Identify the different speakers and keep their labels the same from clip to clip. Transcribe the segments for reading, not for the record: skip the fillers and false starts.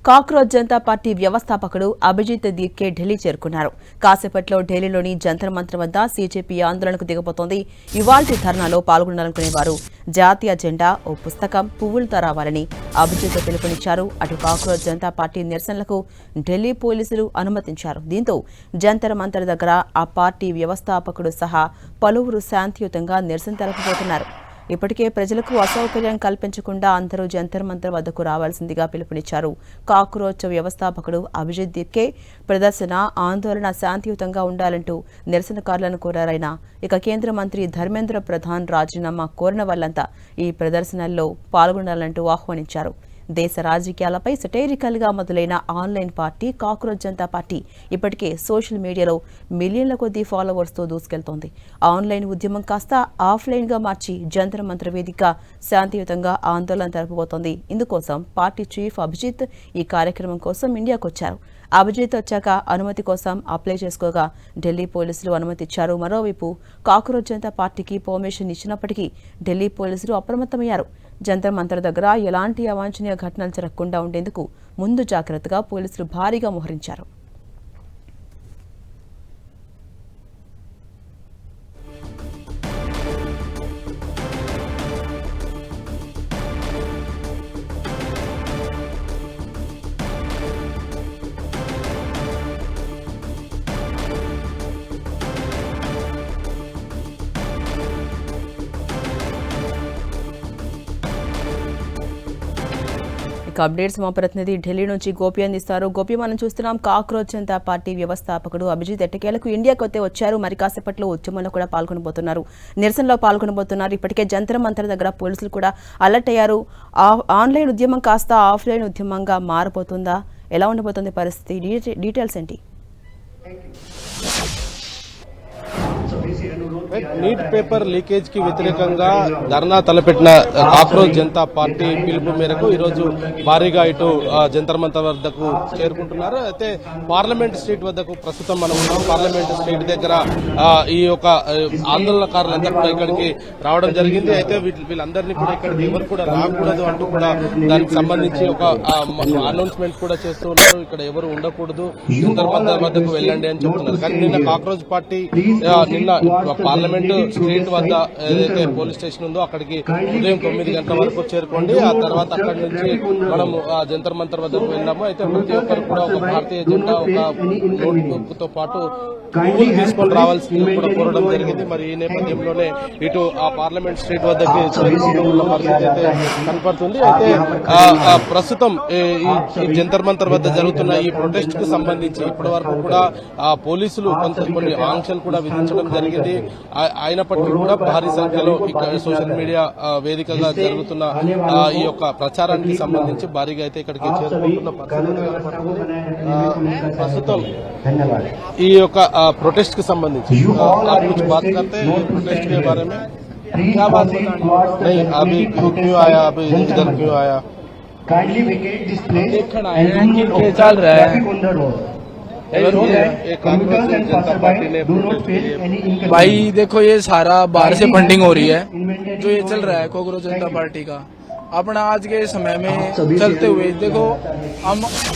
Speaker 1: Cockroach Janata party వ్యవస్థాపకుడు అభిజిత్ దీప్కే ఢిల్లీ చేరుకున్నారు. కాసేపట్లో ఢిల్లీలోని జంతర్ మంతర్ వద్ద సీజేపీ ఆందోళనకు దిగబోతోంది. ఇవాల్టి ధర్నాలో పాల్గొనాలనుకునేవారు జాతీయ జెండా, ఓ పుస్తకం, పువ్వులతో రావాలని అభిజిత్ పిలుపునిచ్చారు. అటు కాక్రోచ్ జనతా పార్టీ నిరసనలకు ఢిల్లీ పోలీసులు అనుమతించారు. దీంతో జంతర్ మంతర్ దగ్గర ఆ పార్టీ వ్యవస్థాపకుడు సహా పలువురు శాంతియుతంగా నిరసన తెలుపబోతున్నారు. ఇప్పటికే ప్రజలకు అసౌకర్యం కల్పించకుండా అందరూ జంతర్ మంతర్ వద్దకు రావాల్సిందిగా పిలుపునిచ్చారు. కాక్రోచ్ వ్యవస్థాపకుడు అభిజిత్ దీప్కే ప్రదర్శన, ఆందోళన శాంతియుతంగా ఉండాలంటూ నిరసనకారులను కోరారైనా ఇక కేంద్ర మంత్రి ధర్మేంద్ర ప్రధాన్ రాజీనామా కోరిన వాళ్లంతా ఈ ప్రదర్శనల్లో పాల్గొనాలంటూ ఆహ్వానించారు. దేశ రాజకీయాలపై సెటైరికల్ గా మొదలైన online party cockroach Janata party ఇప్పటికే సోషల్ మీడియాలో మిలియన్ల కొద్దీ ఫాలోవర్స్ తో దూసుకెళ్తోంది. ఆన్లైన్ ఉద్యమం కాస్త ఆఫ్లైన్ గా మార్చి జంతర్ మంతర్ వేదిక శాంతియుతంగా ఆందోళన జరపబోతోంది. ఇందుకోసం పార్టీ చీఫ్ అభిజిత్ ఈ కార్యక్రమం కోసం ఇండియాకు వచ్చారు. అభిజిత్ వచ్చాక అనుమతి కోసం అప్లై చేసుకోగా ఢిల్లీ పోలీసులు అనుమతిచ్చారు. మరోవైపు కాక్రోచ్ జనతా పార్టీకి పర్మిషన్ ఇచ్చినప్పటికీ ఢిల్లీ పోలీసులు అప్రమత్తమయ్యారు. జంతర్ మంతర్ దగ్గర ఎలాంటి అవాంఛనీయ ఘటనలు జరగకుండా ఉండేందుకు ముందు జాగ్రత్తగా పోలీసులు భారీగా మోహరించారు. అప్డేట్స్ మా ప్రతినిధి ఢిల్లీ నుంచి గోపి అందిస్తారు. గోపి, మనం చూస్తున్నాం కాక్రోచ్ జనతా పార్టీ వ్యవస్థాపకుడు అభిజిత్ ఎట్టకేలకు ఇండియాకు అయితే వచ్చారు. మరి కాసేపట్లో ఉద్యమంలో కూడా పాల్గొనబోతున్నారు, నిరసనలో పాల్గొనబోతున్నారు. ఇప్పటికే జంతర్ మంతర్ దగ్గర పోలీసులు కూడా అలర్ట్ అయ్యారు. ఆన్లైన్ ఉద్యమం కాస్త ఆఫ్లైన్ ఉద్యమంగా మారబోతుందా? ఎలా ఉండబోతుంది పరిస్థితి? డీటెయిల్స్ ఏంటి?
Speaker 2: నీట్ పేపర్ లీకేజ్ కి వ్యతిరేకంగా ధర్నా తలపెట్టిన కాక్రోచ్ జనతా పార్టీ పిలుపు మేరకు ఈరోజు భారీగా ఇటు జంతర్ మంతర్ వద్దకు చేరుకుంటున్నారు. అయితే పార్లమెంట్ స్ట్రీట్ వద్దకు ప్రస్తుతం మనం ఉన్నాం. పార్లమెంట్ స్ట్రీట్ దగ్గర ఈ యొక్క ఆందోళనకారులంతా కూడా ఇక్కడికి రావడం జరిగింది. అయితే వీళ్ళందరినీ కూడా ఇక్కడికి ఎవరు కూడా రాకూడదు అంటూ కూడా దానికి సంబంధించి ఒక అనౌన్స్మెంట్ కూడా చేస్తూ ఉన్నారు. ఇక్కడ ఎవరు ఉండకూడదు, జంతర్ మంతర్ వద్దకు వెళ్ళండి అని చెప్తున్నారు. కానీ నిన్న కాక్రోచ్ పార్టీ నిన్న పార్లమెంట్ స్ట్రీట్ వద్ద ఏదైతే పోలీస్ స్టేషన్ ఉందో అక్కడికి ఉదయం 9 గంటల వరకు చేరుకోండి. ఆ తర్వాత అక్కడి నుంచి మనం జంతర్ మంతర్ వద్దకు వెళ్ళాము. అయితే ప్రతి ఒక్కరు కూడా ఒక భారతీయ జెండా, ఒక నోట్ బుక్ తో పాటు పువ్వులు తీసుకొని రావాల్సింది కూడా కోరడం జరిగింది. మరి ఈ నేపథ్యంలోనే ఇటు ఆ పార్లమెంట్ స్ట్రీట్ వద్దకి చేరుకుంటూ ఉన్న పరిస్థితి అయితే కనపడుతుంది. అయితే ప్రస్తుతం ఈ జంతర్ మంతర్ వద్ద జరుగుతున్న ఈ ప్రొటెస్ట్ కు సంబంధించి ఇప్పటి వరకు కూడా పోలీసులు కొన్ని ఆంక్షలు కూడా విధించడం జరిగింది. అయినప్పటికీ కూడా భారీ సంఖ్యలో ఇక్కడ సోషల్ మీడియా వేదికగా జరుగుతున్న ఈ యొక్క ప్రచారానికి సంబంధించి భారీగా అయితే ఇక్కడికి చేరుకుంటున్న ప్రస్తుతం ఈ యొక్క प्रोटेस्ट के संबंधित आप कुछ बात करते हैं प्रोटेस्ट के बारे में? क्या बात नहीं, अभी क्यों आया, अभी इधर क्यों आया?
Speaker 3: काइंडली वेकेट दिस प्लेस
Speaker 4: देखना है कि चल रहा है भाई। देखो ये सारा बाहर से फंडिंग हो रही है, जो ये चल रहा है कांग्रेस जनता पार्टी का अपना आज के समय में चलते हुए। देखो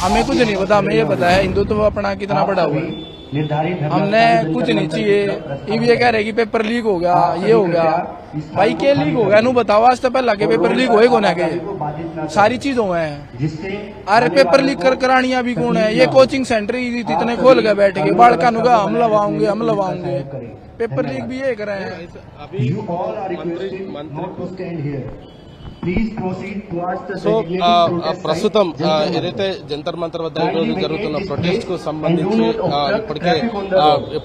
Speaker 4: हमें कुछ नहीं पता, हमें ये पता है हिंदुत्व अपना कितना बड़ा हुआ है। हमने कुछ नहीं चाहिए। ये कह रहे कि पेपर लीक हो गया, ये हो गया। भाई के लीक हो गया नू बताओ, आज तो पहला के पेपर लीक होए कौन है के सारी चीज हुए हैं। अरे पेपर लीक करानिया भी कौन है? ये कोचिंग सेंटर इतने खोल के बैठ के बालका नुगा हम लवाऊंगे पेपर लीक भी ये कर रहे हैं।
Speaker 2: సో ప్రస్తుతం ఏదైతే జంతర్ మంతర్ వద్ద ఈరోజు జరుగుతున్న ప్రొటెస్ట్ కు సంబంధించి ఇప్పటికే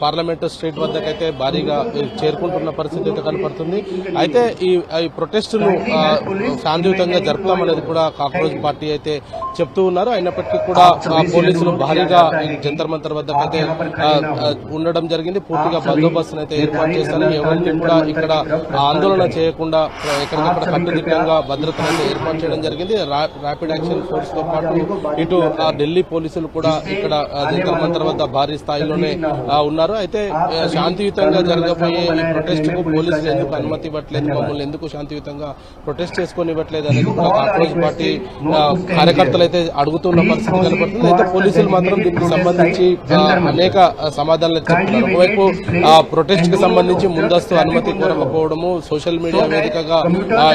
Speaker 2: పార్లమెంటు స్ట్రీట్ వద్దకైతే భారీగా చేరుకుంటున్న పరిస్థితి అయితే కనపడుతుంది. అయితే ఈ ప్రొటెస్ట్ ను శాంతియుతంగా జరుపుతామనేది కూడా కాక్రోచ్ పార్టీ అయితే చెప్తూ ఉన్నారు. అయినప్పటికీ కూడా పోలీసులు భారీగా జంతర్ మంతర్ వద్దకైతే ఉండడం జరిగింది. పూర్తిగా బందోబస్తును అయితే ఏర్పాటు చేశారు. ఎవరికి కూడా ఇక్కడ ఆందోళన చేయకుండా ఎక్కడికక్కడ కట్టుదిట్టంగా భద్రతను అయితే ఏర్పాటు చేయడం జరిగింది. ర్యాపిడ్ యాక్షన్ ఫోర్స్ తో పాటు ఇటు ఢిల్లీ పోలీసులు కూడా ఇక్కడ జంతర్ మంతర్ వద్ద భారీ స్థాయిలోనే ఉన్నారు. అయితే శాంతియుతంగా జరగబోయే ఈ ప్రొటెస్ట్ కు పోలీసులు ఎందుకు అనుమతి ఇవ్వట్లేదు, మమ్మల్ని ఎందుకు శాంతియుతంగా ప్రొటెస్ట్ చేసుకొని ఇవ్వట్లేదు అనేది కూడా కాంగ్రెస్ పార్టీ కార్యకర్తలు అయితే అడుగుతున్న పరిస్థితి కనపడుతుంది. అయితే పోలీసులు మాత్రం దీనికి సంబంధించి అనేక సమాధానాలు చెప్తున్నారు. ఒకవైపు ప్రొటెస్ట్ కి సంబంధించి ముందస్తు అనుమతి కోరకపోవడము, సోషల్ మీడియా వేదికగా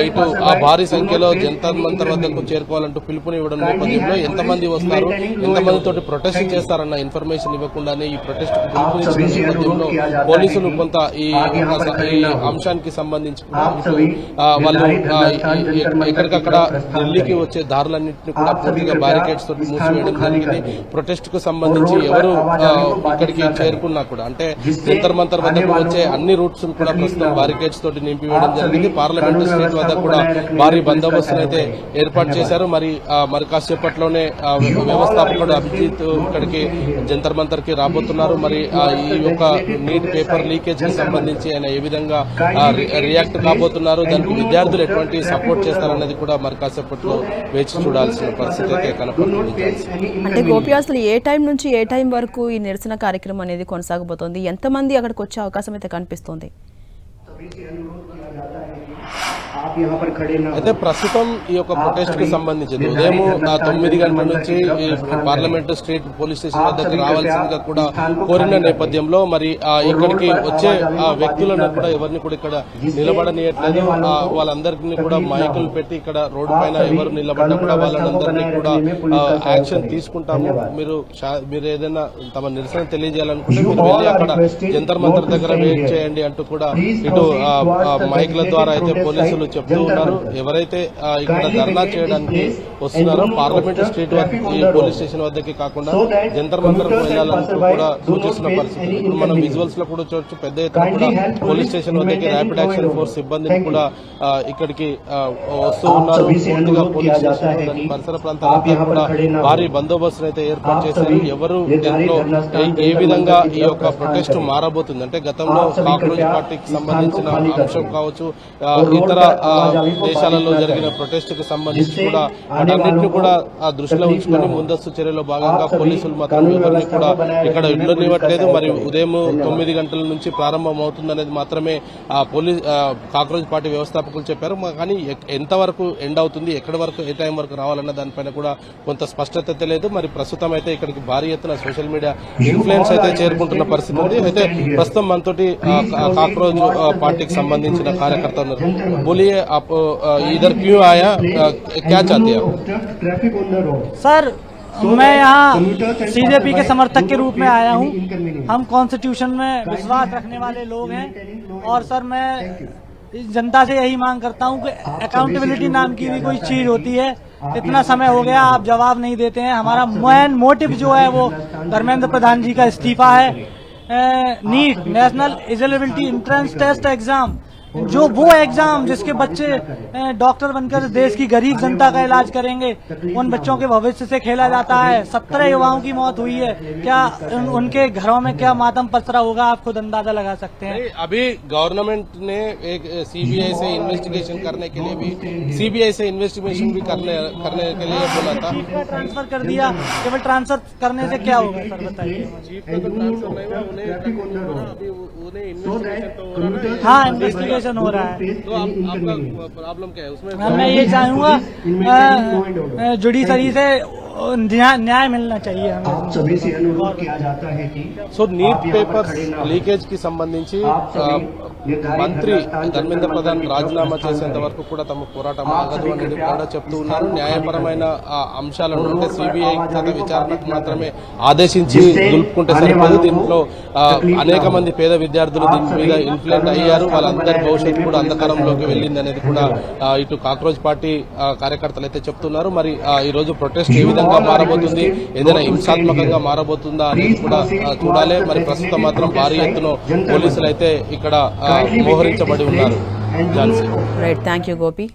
Speaker 2: ఇటు భారీ సంఖ్యలో జంతర్ మంతర్ వద్దకు చేరుకోవాలంటూ పిలుపునివ్వడం నేపథ్యంలో ఎంతమంది వస్తారు, ఎంతమందితో ప్రొటెస్ట్ చేస్తారన్న ఇన్ఫర్మేషన్ ఇవ్వకుండానే ఈ ప్రొటెస్ట్ కు పిలుపునిచ్చిన నేపథ్యంలో పోలీసులు కొంత ఈ అంశానికి సంబంధించి వాళ్ళు ఎక్కడికక్కడ ఢిల్లీకి వచ్చే దారులన్నింటినీ కూడా పూర్తిగా బ్యారికేడ్స్ తోటి మూసివేయడం జరిగింది. ప్రొటెస్ట్ కు సంబంధించి ఎవరు ఇక్కడికి చేరుకున్నా కూడా అంటే జంతర్ మంతర్ వద్దకు వచ్చే అన్ని రూట్స్ కూడా ప్రస్తుతం బ్యారికేడ్స్ తోటి నింపివేయడం జరిగింది. పార్లమెంటు స్ట్రీట్ వద్ద కూడా భారీ బందోబస్తును అయితే ఏర్పాటు చేశారు. మరి కాసేపట్లోనే వ్యవస్థాపకుడు అభిజిత్ ఇక్కడికి జంతర్ మంతర్ కి రాబోతున్నారు. మరి ఈ యొక్క నీట్ పేపర్ లీకేజ్ కి సంబంధించి ఆయన ఏ విధంగా రియాక్ట్ కాబోతున్నారు, దానికి విద్యార్థులు ఎటువంటి సపోర్ట్ చేస్తారన్నది కూడా మరి కాసేపట్లో వేచి చూడాల్సిన పరిస్థితి అయితే కనపడుతుంది.
Speaker 1: అంటే గోపి, అసలు ఏ టైం నుంచి ఏ టైం వరకు ఈ నిరసన కార్యక్రమం అనేది కొనసాగబోతోంది? ఎంతమంది అక్కడికి వచ్చే అవకాశం అయితే కనిపిస్తోంది?
Speaker 2: అయితే ప్రస్తుతం ఈ యొక్క ప్రొటెస్ట్ కి సంబంధించి ఉదయం 9 గంటల నుంచి పార్లమెంటు స్ట్రీట్ పోలీస్ స్టేషన్ వద్దకు రావాల్సిందిగా కూడా కోరిన నేపథ్యంలో మరి ఇక్కడికి వచ్చే వ్యక్తులను కూడా ఎవరిని కూడా ఇక్కడ నిలబడనీయట్లేదు. వాళ్ళందరినీ కూడా మైకులు పెట్టి ఇక్కడ రోడ్డు పైన ఎవరు నిలబడ్డా కూడా వాళ్ళందరినీ కూడా యాక్షన్ తీసుకుంటాము, మీరు ఏదైనా తమ నిరసన తెలియజేయాలనుకుంటే మీరు వెళ్ళి అక్కడ జంతర్ మంతర్ దగ్గర వెయిట్ చేయండి అంటూ కూడా ఇటు మైకుల ద్వారా అయితే పోలీసులు చెప్తూ ఉన్నారు. ఎవరైతే ఇక్కడ ధర్నా చేయడానికి వస్తున్నారో పార్లమెంట్ స్ట్రీట్ పోలీస్ స్టేషన్ వద్దకి కాకుండా జంతర్ మంతర్ వెళ్లాలంటూ కూడా సూచిస్తున్న పరిస్థితి. ఇప్పుడు మనం విజువల్స్ లో కూడా చూడొచ్చు, పెద్ద ఎత్తున కూడా పోలీస్ స్టేషన్ వద్దకి ర్యాపిడ్ యాక్షన్ ఫోర్స్ సిబ్బందిని కూడా ఇక్కడికి వస్తూ ఉన్నారు. పూర్తిగా పోలీస్ స్టేషన్ పరిసర ప్రాంతాలంతా కూడా భారీ బందోబస్తు అయితే ఏర్పాటు చేశారు. ఎవరు దీంట్లో ఏ విధంగా ఈ యొక్క ప్రొటెస్ట్ మారబోతుంది అంటే గతంలో కాంగ్రెస్ పార్టీకి సంబంధించిన అంశం కావచ్చు, ఇతర దేశాలలో జరిగిన ప్రొటెస్ట్ కు సంబంధించి కూడా వాటన్నింటినీ కూడా దృష్టిలో ఉంచుకొని ముందస్తు చర్యలో భాగంగా పోలీసులు మాత్రం ఎవరిని కూడా ఇక్కడ ఉండనివ్వట్లేదు. మరి ఉదయం 9 గంటల నుంచి ప్రారంభం అవుతుందనేది మాత్రమే కాంగ్రెస్ పార్టీ వ్యవస్థాపకులు చెప్పారు. కానీ ఎంతవరకు ఎండ్ అవుతుంది, ఎక్కడి వరకు ఏ టైం వరకు రావాలన్న దానిపైన కూడా కొంత స్పష్టత తెలియదు. మరి ప్రస్తుతం అయితే ఇక్కడికి భారీ ఎత్తున సోషల్ మీడియా ఇన్ఫ్లుయెన్స్ అయితే చేరుకుంటున్న పరిస్థితి ఉంది. అయితే ప్రస్తుతం మనతోటి కాంగ్రెస్ పార్టీకి సంబంధించిన కార్యకర్త ఉన్నారు. बोलिए आप इधर क्यों आया, क्या चाहते हैं आप?
Speaker 5: सर मैं यहाँ सीजेपी के समर्थक के रूप में आया हूँ। हम कॉन्स्टिट्यूशन में विश्वास रखने वाले लोग हैं और सर मैं जनता से यही मांग करता हूँ कि अकाउंटेबिलिटी नाम की भी कोई चीज होती है। इतना समय हो गया आप जवाब नहीं देते हैं। हमारा मेन मोटिव जो है वो धर्मेंद्र प्रधान जी का इस्तीफा है। NEET national eligibility entrance test exam, जो वो एग्जाम जिसके बच्चे डॉक्टर बनकर देश की गरीब जनता का इलाज करेंगे, उन बच्चों के भविष्य से खेला जाता है। 17 युवाओं की मौत हुई है। क्या उनके घरों में क्या मातम पसरा होगा, आप खुद अंदाजा लगा सकते हैं।
Speaker 2: अभी गवर्नमेंट ने एक सीबीआई से इन्वेस्टिगेशन करने के लिए भी करने के लिए बोला था,
Speaker 5: ट्रांसफर कर दिया। केवल ट्रांसफर करने से क्या होगा सर बताइए। हाँ इन्वेस्टिगेशन हो रहा है।
Speaker 2: तो आपका प्रॉब्लम क्या है उसमें?
Speaker 5: मैं ये चाहूंगा जुडिशरी से न्याय मिलना चाहिए हमें।
Speaker 3: आप सभी से अनुरोध किया जाता है कि
Speaker 2: సో నీట్ పేపర్స్ లీకేజ్ కి సంబంధించి మంత్రి ధర్మేంద్ర ప్రధాన్ రాజీనామా చేసేంత వరకు కూడా తమ పోరాటం ఆగదు అనేది కూడా చెప్తూ ఉన్నారు. న్యాయపరమైన అంశాలను అంటే సిబిఐ చేత విచారణకు మాత్రమే ఆదేశించి దులుపుకుంటే సరిపోదు. దీంట్లో అనేక మంది పేద విద్యార్థులు దీని మీద ఇన్ఫ్లుయెంట్ అయ్యారు. వాళ్ళందరి భవిష్యత్తు కూడా అంధకారంలోకి వెళ్ళింది అనేది కూడా ఇటు కాంగ్రెస్ పార్టీ కార్యకర్తలు అయితే చెప్తున్నారు. మరి ఈ రోజు ప్రొటెస్ట్ ఏ విధంగా మారబోతుంది, ఏదైనా హింసాత్మకంగా మారబోతుందా అనేది కూడా చూడాలి. మరి ప్రస్తుతం మాత్రం భారీ ఎత్తున పోలీసులు అయితే ఇక్కడ మోహరించబడి ఉన్నారు.
Speaker 1: Right, thank you Gopi.